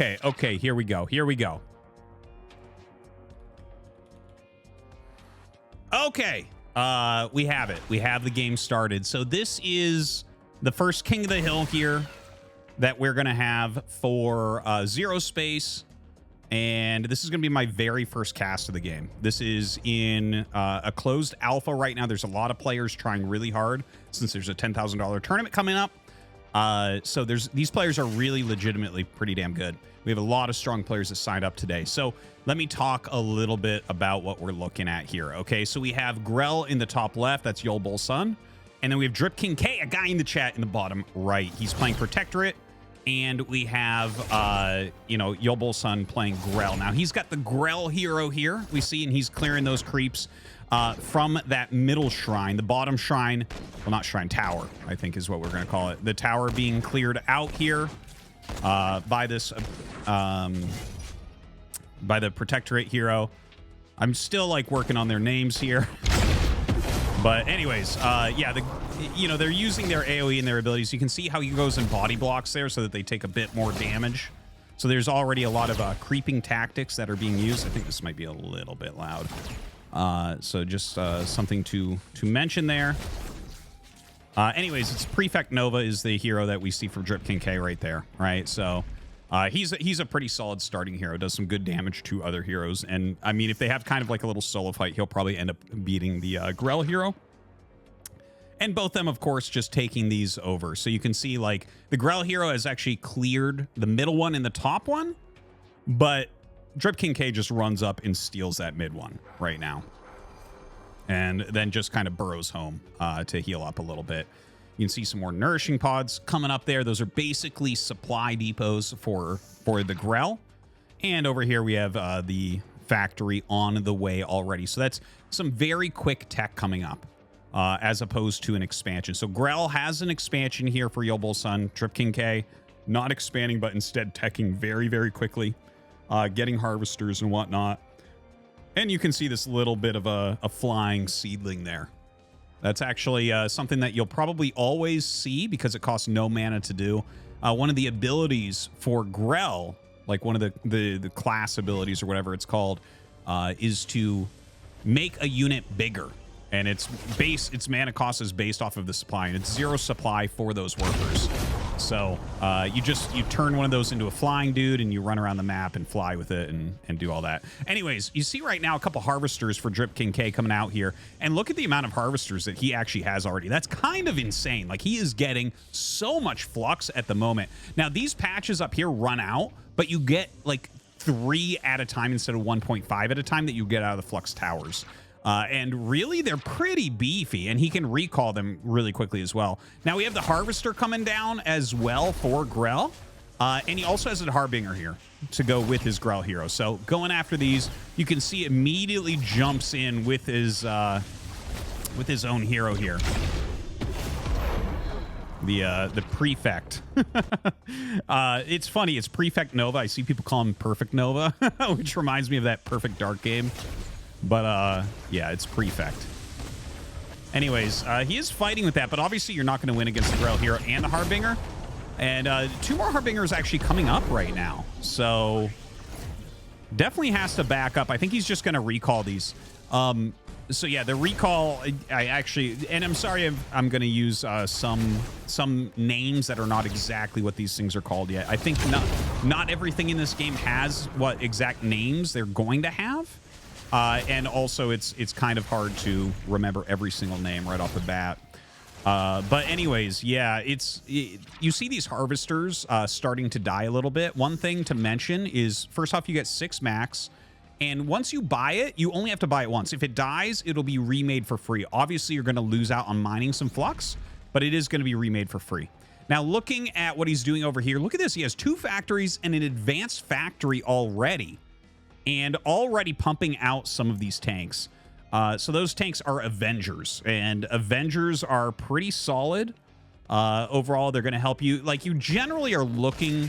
Okay, here we go. Okay, we have it. We have the game started. So this is the first King of the Hill here that we're going to have for ZeroSpace. And this is going to be my very first cast of the game. This is in a closed alpha right now. There's a lot of players trying really hard since there's a $10,000 tournament coming up. So these players are really legitimately pretty damn good. We have a lot of strong players that signed up today. So let me talk a little bit about what we're looking at here. Okay, so we have Grell in the top left. That's Yolbul Sun. And then we have Drip King K, a guy in the chat in the bottom right. He's playing Protectorate. And we have, you know, Yolbul Sun playing Grell. Now, he's got the Grell hero here, we see, and he's clearing those creeps from that middle shrine. The bottom shrine, well, not shrine, tower, I think is what we're going to call it. The tower being cleared out here by this, by the Protectorate hero. I'm still, like, working on their names here. But anyways, yeah, you know, they're using their AoE and their abilities. You can see how he goes in body blocks there so that they take a bit more damage. So there's already a lot of creeping tactics that are being used. I think this might be a little bit loud. So just something to mention there. Anyways, it's Prefect Nova is the hero that we see from Drip King K right there, right? So he's a pretty solid starting hero. Does some good damage to other heroes. And I mean, if they have kind of like a little solo fight, he'll probably end up beating the Grell hero. And both them, of course, just taking these over. So you can see, like, the Grell hero has actually cleared the middle one and the top one. But Drip King K just runs up and steals that mid one right now. And then just kind of burrows home to heal up a little bit. You can see some more nourishing pods coming up there. Those are basically supply depots for the Grell. And over here we have the factory on the way already. So that's some very quick tech coming up. As opposed to an expansion. So Grell has an expansion here for Yolbul Sun. Drip King K not expanding, but instead teching very, very quickly. Getting harvesters and whatnot. And you can see this little bit of a flying seedling there. That's actually something that you'll probably always see because it costs no mana to do. One of the abilities for Grell, like one of the class abilities or whatever it's called, is to make a unit bigger. And its mana cost is based off of the supply, and it's zero supply for those workers. So you turn one of those into a flying dude, and you run around the map and fly with it and do all that. Anyways, you see right now a couple harvesters for Drip King K coming out here, and look at the amount of harvesters that he actually has already. That's kind of insane. Like, he is getting so much flux at the moment. Now, these patches up here run out, but you get like 3 at a time instead of 1.5 at a time that you get out of the flux towers. And really, they're pretty beefy, and he can recall them really quickly as well. Now, we have the Harvester coming down as well for Grell, and he also has a Harbinger here to go with his Grell hero. So going after these, you can see immediately jumps in with his own hero here. The Prefect. It's funny, it's Prefect Nova. I see people call him Perfect Nova, which reminds me of that Perfect Dark game. But, yeah, it's Prefect. Anyways, he is fighting with that, but obviously you're not going to win against the Grell hero and the Harbinger. And 2 more Harbingers actually coming up right now. So, definitely has to back up. I think he's just going to recall these. So, yeah, the recall, I actually... And I'm sorry I'm going to use some names that are not exactly what these things are called yet. I think not everything in this game has what exact names they're going to have. And also, it's kind of hard to remember every single name right off the bat. But anyways, yeah, you see these harvesters starting to die a little bit. One thing to mention is, first off, you get 6 max. And once you buy it, you only have to buy it once. If it dies, it'll be remade for free. Obviously, you're going to lose out on mining some flux, but it is going to be remade for free. Now, looking at what he's doing over here, look at this. He has 2 factories and an advanced factory already. And already pumping out some of these tanks. So those tanks are Avengers. And Avengers are pretty solid. Overall, they're going to help you. Like, you generally are looking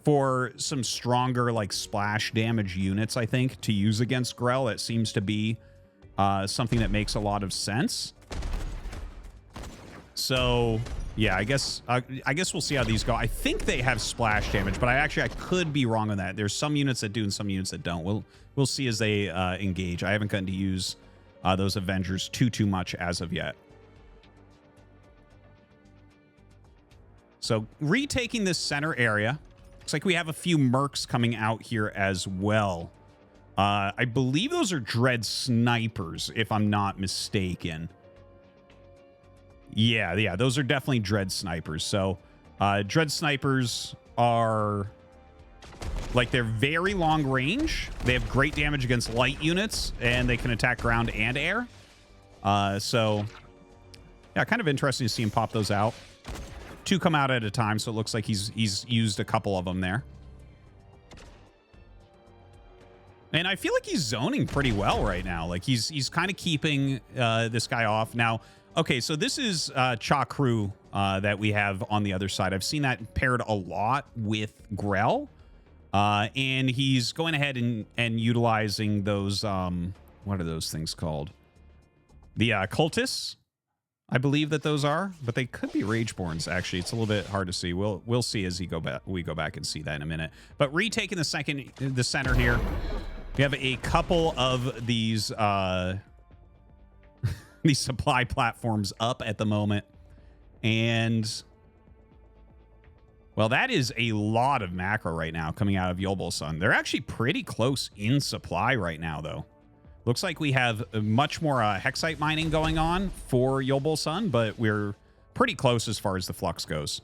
for some stronger, like, splash damage units, I think, to use against Grell. That seems to be something that makes a lot of sense. So, Yeah, I guess we'll see how these go. I think they have splash damage, but I could be wrong on that. There's some units that do and some units that don't. We'll see as they engage. I haven't gotten to use those Avengers too much as of yet. So retaking this center area. Looks like we have a few mercs coming out here as well. I believe those are Dread Snipers, if I'm not mistaken. Yeah, those are definitely Dread Snipers. So Dread Snipers are like, they're very long range. They have great damage against light units, and they can attack ground and air. So yeah, kind of interesting to see him pop those out. 2 come out at a time, so it looks like he's used a couple of them there. And I feel like he's zoning pretty well right now. Like, he's kind of keeping this guy off. Now, okay, so this is Cha Crew that we have on the other side. I've seen that paired a lot with Grell. And he's going ahead and utilizing those, what are those things called? The cultists, I believe that those are, but they could be Rageborns, actually. It's a little bit hard to see. We'll see as we go back and see that in a minute. But retaking the center here, we have a couple of these these supply platforms up at the moment. And well, that is a lot of macro right now coming out of Yolbolsun. They're actually pretty close in supply right now, though. Looks like we have much more Hexite mining going on for Yolbolsun, but we're pretty close as far as the flux goes.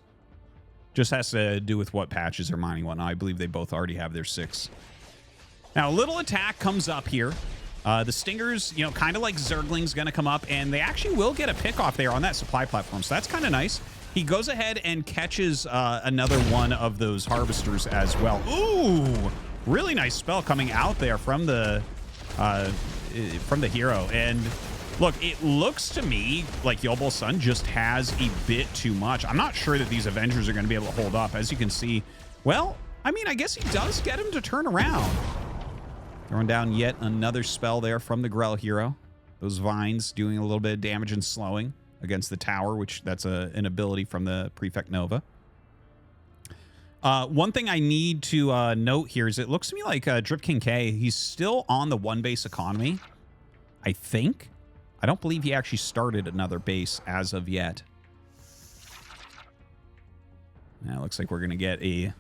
Just has to do with what patches are mining whatnot. I believe they both already have their 6. Now, a little attack comes up here. The Stingers, you know, kind of like Zergling's going to come up, and they actually will get a pick off there on that supply platform. So that's kind of nice. He goes ahead and catches another one of those Harvesters as well. Ooh, really nice spell coming out there from the hero. And look, it looks to me like Yolbolsun just has a bit too much. I'm not sure that these Avengers are going to be able to hold up. As you can see, well, I mean, I guess he does get him to turn around. Throwing down yet another spell there from the Grell hero. Those vines doing a little bit of damage and slowing against the tower, which that's an ability from the Prefect Nova. One thing I need to note here is it looks to me like Drip King K, he's still on the 1 base economy, I think. I don't believe he actually started another base as of yet. Now, it looks like we're going to get a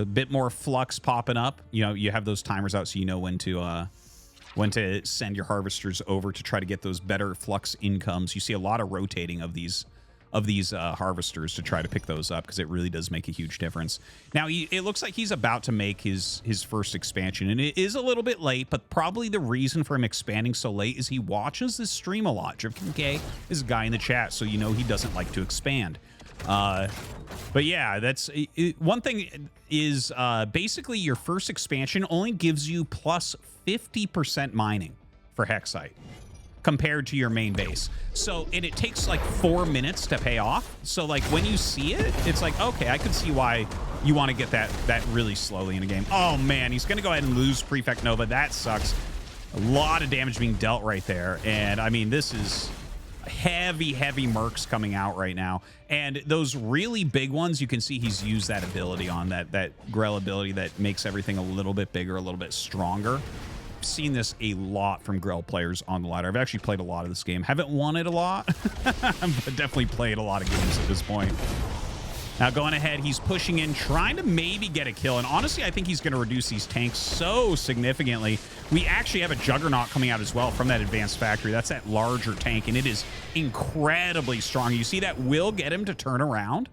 bit more flux popping up. You know, you have those timers out so you know when to send your Harvesters over to try to get those better flux incomes. You see a lot of rotating of these Harvesters to try to pick those up because it really does make a huge difference. Now, it looks like he's about to make his first expansion, and it is a little bit late, but probably the reason for him expanding so late is he watches this stream a lot. Drifkin K is a guy in the chat, so you know he doesn't like to expand. But yeah, that's one thing is basically your first expansion only gives you plus 50% mining for Hexite compared to your main base. So, and it takes like 4 minutes to pay off. So like when you see it, it's like, okay, I can see why you want to get that really slowly in a game. Oh man, he's going to go ahead and lose Prefect Nova. That sucks. A lot of damage being dealt right there. And I mean, this is heavy mercs coming out right now. And those really big ones, you can see he's used that ability on that Grell ability that makes everything a little bit bigger, a little bit stronger. I've seen this a lot from Grell players on the ladder. I've actually played a lot of this game. Haven't won it a lot, but definitely played a lot of games at this point. Now going ahead, he's pushing in, trying to maybe get a kill. And honestly, I think he's going to reduce these tanks so significantly. We actually have a Juggernaut coming out as well from that advanced factory. That's that larger tank, and it is incredibly strong. You see that will get him to turn around.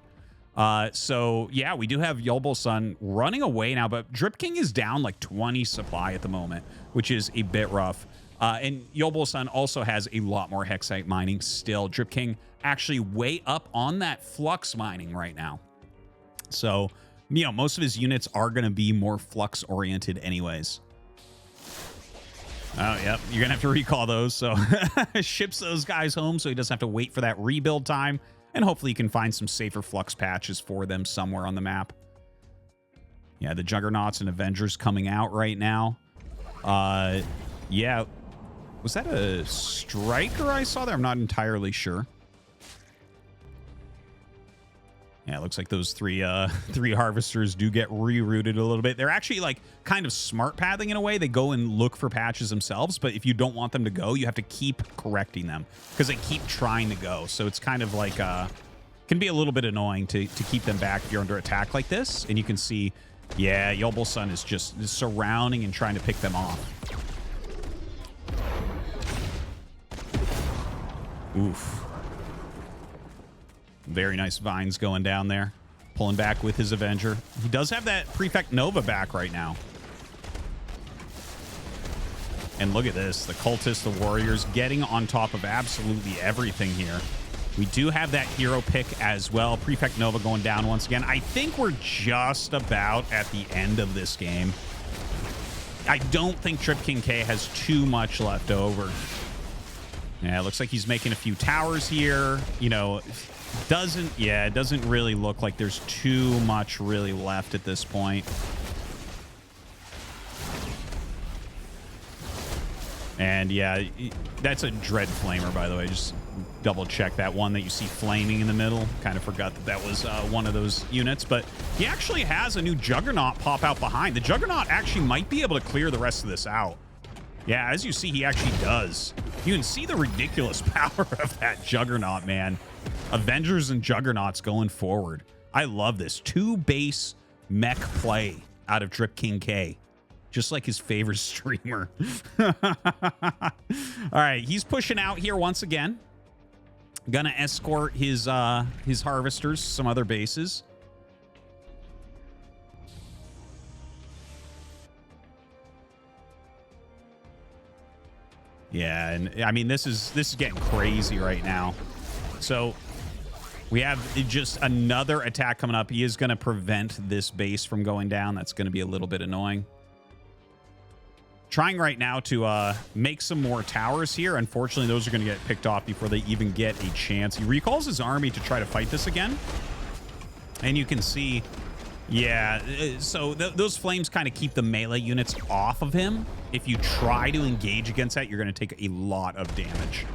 So yeah, we do have Yolbolsun running away now, but Drip King is down like 20 supply at the moment, which is a bit rough. And Yolbolsun also has a lot more Hexite mining still. Drip King actually way up on that flux mining right now. So, you know, most of his units are going to be more flux oriented anyways. Oh, yep. You're going to have to recall those. So ships those guys home so he doesn't have to wait for that rebuild time. And hopefully you can find some safer flux patches for them somewhere on the map. Yeah, the Juggernauts and Avengers coming out right now. Yeah. Was that a Striker I saw there? I'm not entirely sure. Yeah, it looks like those three harvesters do get rerouted a little bit. They're actually like kind of smart pathing in a way. They go and look for patches themselves, but if you don't want them to go, you have to keep correcting them because they keep trying to go. So it's kind of like can be a little bit annoying to keep them back if you're under attack like this. And you can see, yeah, Yolbo-san is just surrounding and trying to pick them off. Oof. Very nice vines going down there. Pulling back with his Avenger. He does have that Prefect Nova back right now. And look at this. The Cultists, the Warriors getting on top of absolutely everything here. We do have that hero pick as well. Prefect Nova going down once again. I think we're just about at the end of this game. I don't think Trip King K has too much left over. Yeah, it looks like he's making a few towers here. You know, it doesn't really look like there's too much really left at this point. And yeah, that's a Dread Flamer, by the way. Just double check that one that you see flaming in the middle. Kind of forgot that that was one of those units, but he actually has a new Juggernaut pop out behind. The Juggernaut actually might be able to clear the rest of this out. Yeah, as you see, he actually does. You can see the ridiculous power of that Juggernaut, man. Avengers and Juggernauts going forward. I love this. 2 base mech play out of Trip King K. Just like his favorite streamer. All right, he's pushing out here once again. Gonna escort his harvesters, some other bases. Yeah, and I mean this is getting crazy right now. So we have just another attack coming up. He is going to prevent this base from going down. That's going to be a little bit annoying. Trying right now to make some more towers here. Unfortunately, those are going to get picked off before they even get a chance. He recalls his army to try to fight this again. And you can see, yeah, so those flames kind of keep the melee units off of him. If you try to engage against that, you're going to take a lot of damage.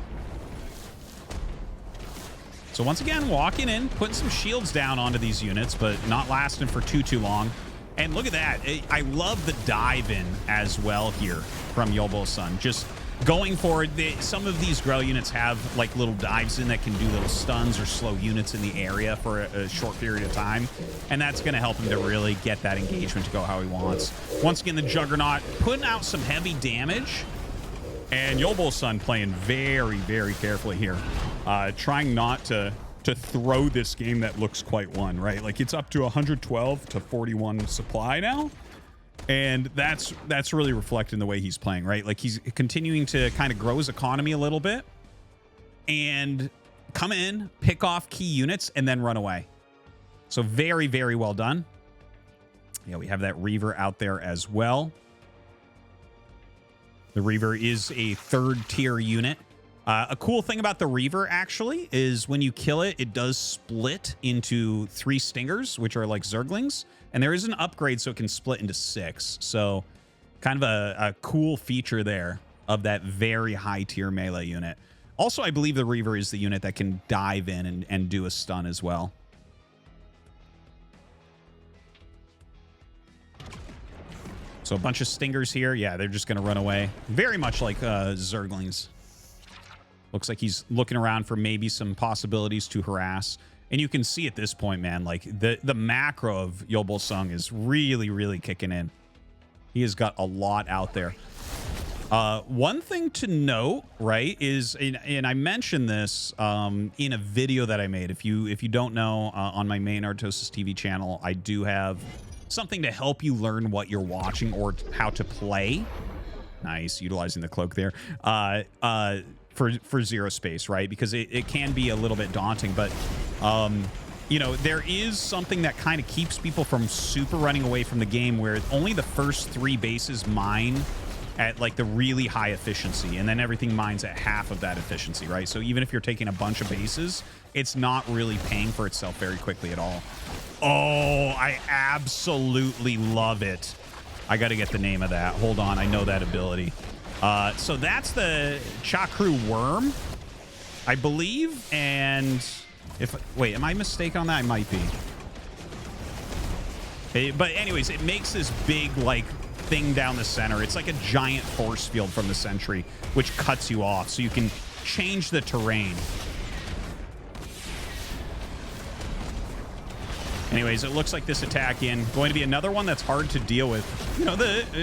So once again, walking in, putting some shields down onto these units, but not lasting for too long. And look at that. I love the dive in as well here from Yolbo-san. Just going forward, some of these Grell units have like little dives in that can do little stuns or slow units in the area for a short period of time. And that's going to help him to really get that engagement to go how he wants. Once again, the Juggernaut putting out some heavy damage. And Yolbo-san playing very, very carefully here. Trying not to throw this game that looks quite won, right? Like it's up to 112 to 41 supply now. And that's really reflecting the way he's playing, right? Like he's continuing to kind of grow his economy a little bit and come in, pick off key units, and then run away. So very, very well done. Yeah, we have that Reaver out there as well. The Reaver is a 3rd tier unit. A cool thing about the Reaver, actually, is when you kill it, it does split into 3 stingers, which are like Zerglings. And there is an upgrade so it can split into 6. So kind of a cool feature there of that very high tier melee unit. Also, I believe the Reaver is the unit that can dive in and do a stun as well. So a bunch of stingers here. Yeah, they're just going to run away. Very much like Zerglings. Looks like he's looking around for maybe some possibilities to harass. And you can see at this point, man, like the macro of Yolbo-san is really, really kicking in. He has got a lot out there. One thing to note, right, is, and I mentioned this in a video that I made. If you don't know, on my main ARTOSIZ TV channel, I do have something to help you learn what you're watching or how to play. Nice, utilizing the cloak there. For ZeroSpace, right? Because it can be a little bit daunting, but you know, there is something that kind of keeps people from super running away from the game, where only the first 3 bases mine at like the really high efficiency, and then everything mines at half of that efficiency, right? So even if you're taking a bunch of bases, it's not really paying for itself very quickly at all. Oh, I absolutely love it. I got to get the name of that. Hold on, I know that ability. So that's the Chakru Worm, I believe. And wait, am I mistaken on that? I might be. But anyways, it makes this big, like, thing down the center. It's like a giant force field from the sentry, which cuts you off, so you can change the terrain. Anyways, it looks like this attack going to be another one that's hard to deal with. You know,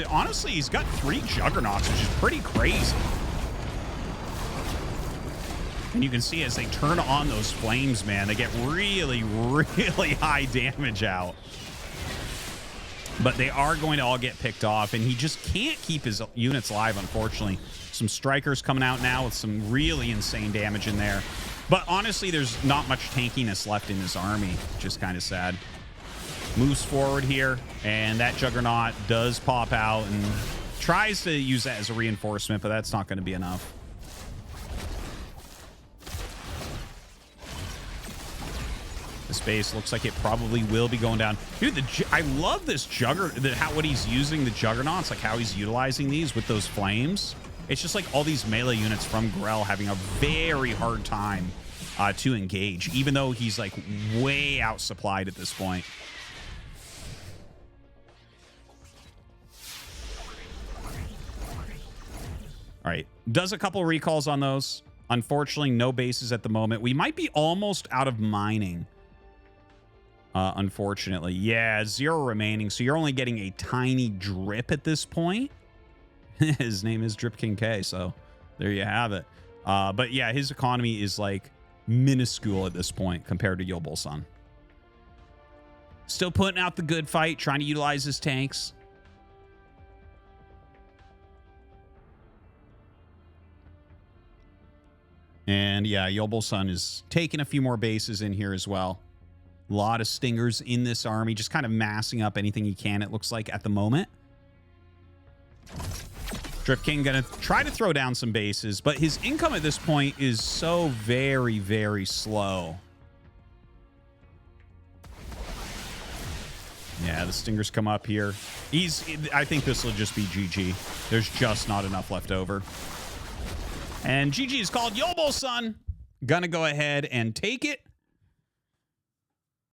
honestly, he's got 3 Juggernauts, which is pretty crazy. And you can see as they turn on those flames, man, they get really, really high damage out. But they are going to all get picked off, and he just can't keep his units alive, unfortunately. Some strikers coming out now with some really insane damage in there. But honestly, there's not much tankiness left in this army, which is kind of sad. Moves forward here, and that Juggernaut does pop out and tries to use that as a reinforcement, but that's not going to be enough. This base looks like it probably will be going down. Dude, I love this what he's using the Juggernauts, like how he's utilizing these with those flames. It's just like all these melee units from Grell having a very hard time to engage, even though he's like way outsupplied at this point. All right, does a couple recalls on those. Unfortunately, no bases at the moment. We might be almost out of mining. Unfortunately, yeah, 0 remaining. So you're only getting a tiny drip at this point. His name is Drip King K, so there you have it. But yeah, his economy is like minuscule at this point compared to Yobul-san. Still putting out the good fight, trying to utilize his tanks. And yeah, Yobul-san is taking a few more bases in here as well. A lot of stingers in this army, just kind of massing up anything he can, it looks like, at the moment. Drip King gonna try to throw down some bases, but his income at this point is so very, very slow. Yeah, the stingers come up here. I think this will just be GG. There's just not enough left over. And GG is called Yobul-san. Gonna go ahead and take it.